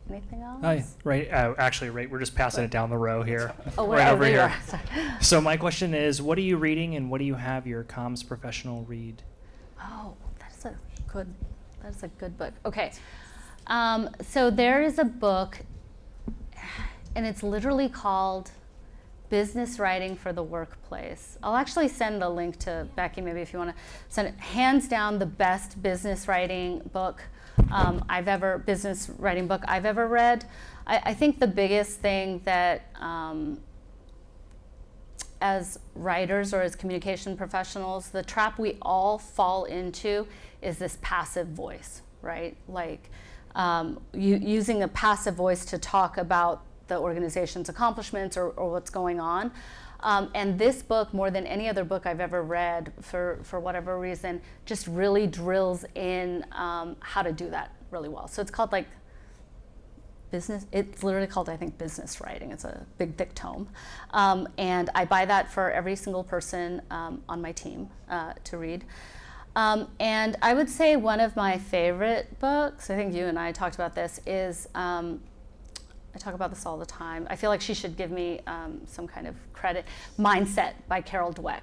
[SPEAKER 1] Anything else?
[SPEAKER 11] Hi. Right. Actually, right. We're just passing it down the row here.
[SPEAKER 1] Oh,
[SPEAKER 11] right over here.
[SPEAKER 1] Sorry.
[SPEAKER 11] So my question is, what are you reading, and what do you have your comms professional read?
[SPEAKER 1] Oh, that's a good book. Okay. So there is a book, and it's literally called Business Writing for the Workplace. I'll actually send a link to Becky, maybe if you want to send it. Hands down, the best business writing book I've ever read. I think the biggest thing that as writers or as communication professionals, the trap we all fall into is this passive voice, right? Like using a passive voice to talk about the organization's accomplishments or what's going on. And this book, more than any other book I've ever read, for whatever reason, just really drills in how to do that really well. So it's called like business, it's literally called, I think, business writing. It's a big, thick tome. And I buy that for every single person on my team to read. And I would say one of my favorite books, I think you and I talked about this, is, I talk about this all the time. I feel like she should give me some kind of credit. Mindset by Carol Dweck.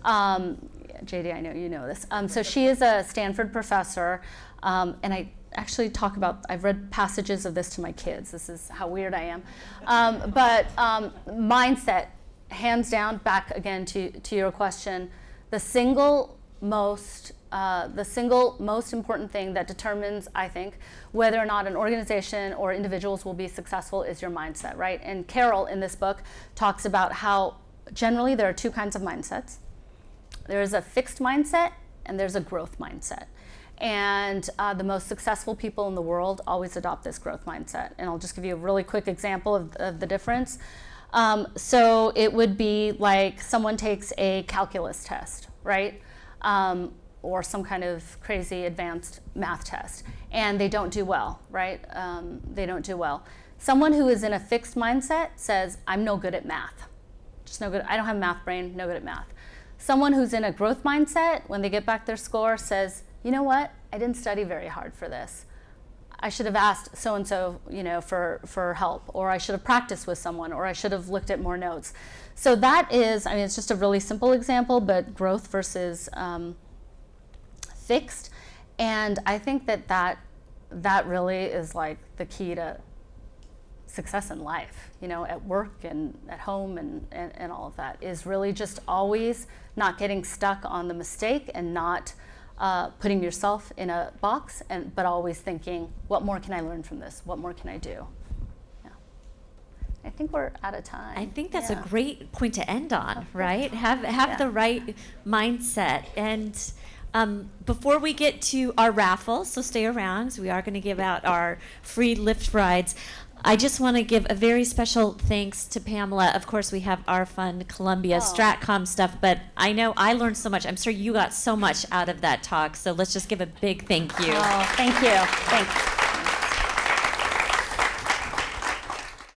[SPEAKER 1] JD, I know you know this. So she is a Stanford professor, and I actually talk about, I've read passages of this to my kids. This is how weird I am. But mindset, hands down, back again to your question, the single most important thing that determines, I think, whether or not an organization or individuals will be successful is your mindset, right? And Carol in this book talks about how generally there are two kinds of mindsets. There's a fixed mindset and there's a growth mindset. And the most successful people in the world always adopt this growth mindset. And I'll just give you a really quick example of the difference. So it would be like someone takes a calculus test, right? Or some kind of crazy advanced math test, and they don't do well, right? They don't do well. Someone who is in a fixed mindset says, I'm no good at math. Just no good, I don't have a math brain, no good at math. Someone who's in a growth mindset, when they get back their score, says, you know what? I didn't study very hard for this. I should have asked so-and-so, for help, or I should have practiced with someone, or I should have looked at more notes. So that is, I mean, it's just a really simple example, but growth versus fixed. And I think that really is like the key to success in life, at work and at home and all of that, is really just always not getting stuck on the mistake and not putting yourself in a box, but always thinking, what more can I learn from this? What more can I do? Yeah. I think we're out of time.
[SPEAKER 5] I think that's a great point to end on, right? Have the right mindset. And before we get to our raffle, so stay around, so we are going to give out our free Lyft rides. I just want to give a very special thanks to Pamela. Of course, we have our fun Columbia Stratcom stuff, but I know I learned so much. I'm sure you got so much out of that talk, so let's just give a big thank you.
[SPEAKER 1] Oh, thank you. Thanks.